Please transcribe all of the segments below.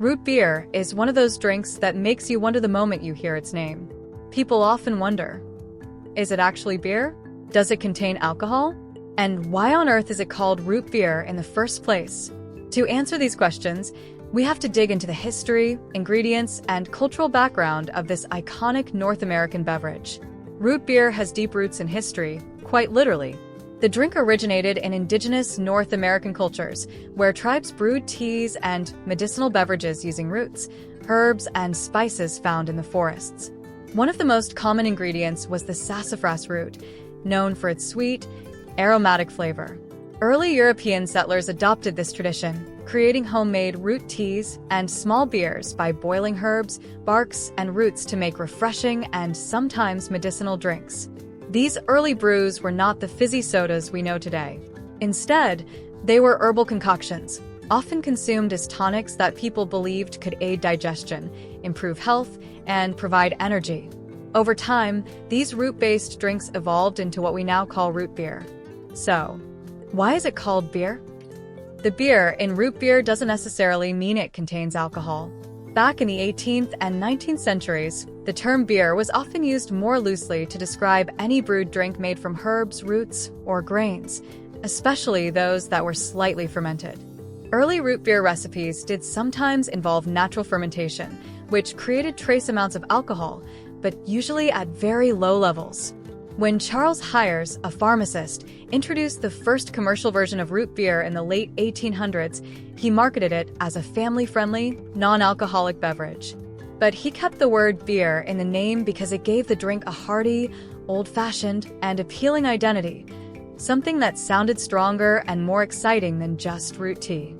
Root beer is one of those drinks that makes you wonder the moment you hear its name. People often wonder, is it actually beer? Does it contain alcohol? And why on earth is it called root beer in the first place? To answer these questions, we have to dig into the history, ingredients, and cultural background of this iconic North American beverage. Root beer has deep roots in history, quite literally. The drink originated in indigenous North American cultures, where tribes brewed teas and medicinal beverages using roots, herbs, and spices found in the forests. One of the most common ingredients was the sassafras root, known for its sweet, aromatic flavor. Early European settlers adopted this tradition, creating homemade root teas and small beers by boiling herbs, barks, and roots to make refreshing and sometimes medicinal drinks. These early brews were not the fizzy sodas we know today. Instead, they were herbal concoctions, often consumed as tonics that people believed could aid digestion, improve health, and provide energy. Over time, these root-based drinks evolved into what we now call root beer. So, why is it called beer? The beer in root beer doesn't necessarily mean it contains alcohol. Back in the 18th and 19th centuries, the term beer was often used more loosely to describe any brewed drink made from herbs, roots, or grains, especially those that were slightly fermented. Early root beer recipes did sometimes involve natural fermentation, which created trace amounts of alcohol, but usually at very low levels. When Charles Hires, a pharmacist, introduced the first commercial version of root beer in the late 1800s, he marketed it as a family-friendly, non-alcoholic beverage. But he kept the word beer in the name because it gave the drink a hearty, old-fashioned, and appealing identity, something that sounded stronger and more exciting than just root tea.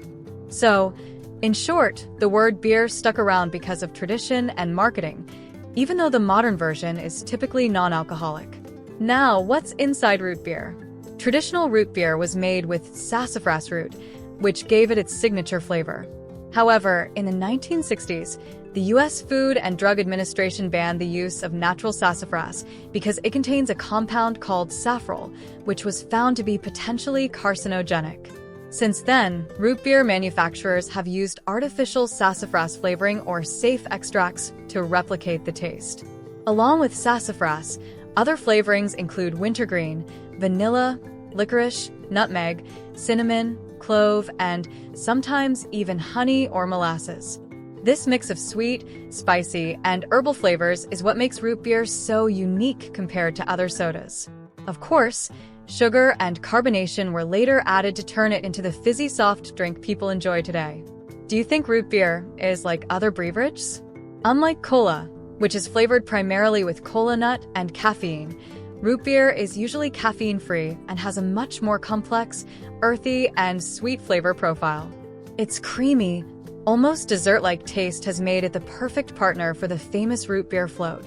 So, in short, the word beer stuck around because of tradition and marketing, even though the modern version is typically non-alcoholic. Now, what's inside root beer? Traditional root beer was made with sassafras root, which gave it its signature flavor. However, in the 1960s, the U.S. Food and Drug Administration banned the use of natural sassafras because it contains a compound called safrole, which was found to be potentially carcinogenic. Since then, root beer manufacturers have used artificial sassafras flavoring or safe extracts to replicate the taste. Along with sassafras, other flavorings include wintergreen, vanilla, licorice, nutmeg, cinnamon, clove, and sometimes even honey or molasses. This mix of sweet, spicy, and herbal flavors is what makes root beer so unique compared to other sodas. Of course, sugar and carbonation were later added to turn it into the fizzy soft drink people enjoy today. Do you think root beer is like other beverages? Unlike cola, which is flavored primarily with cola nut and caffeine, root beer is usually caffeine-free and has a much more complex, earthy, and sweet flavor profile. Its creamy, almost dessert-like taste has made it the perfect partner for the famous root beer float,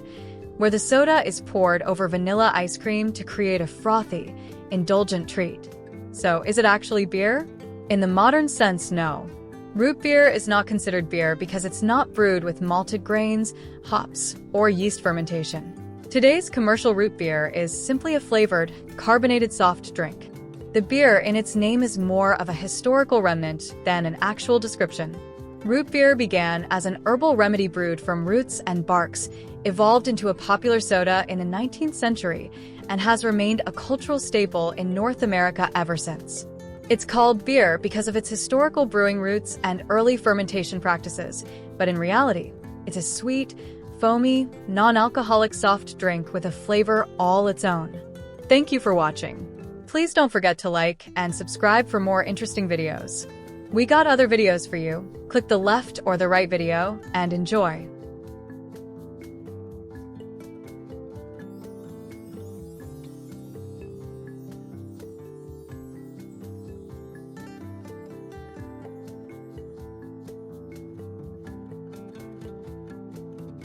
where the soda is poured over vanilla ice cream to create a frothy, indulgent treat. So, is it actually beer? In the modern sense, no. Root beer is not considered beer because it's not brewed with malted grains, hops, or yeast fermentation. Today's commercial root beer is simply a flavored, carbonated soft drink. The beer in its name is more of a historical remnant than an actual description. Root beer began as an herbal remedy brewed from roots and barks, evolved into a popular soda in the 19th century, and has remained a cultural staple in North America ever since. It's called beer because of its historical brewing roots and early fermentation practices, but in reality, it's a sweet, foamy, non-alcoholic soft drink with a flavor all its own. Thank you for watching. Please don't forget to like and subscribe for more interesting videos. We got other videos for you. Click the left or the right video and enjoy.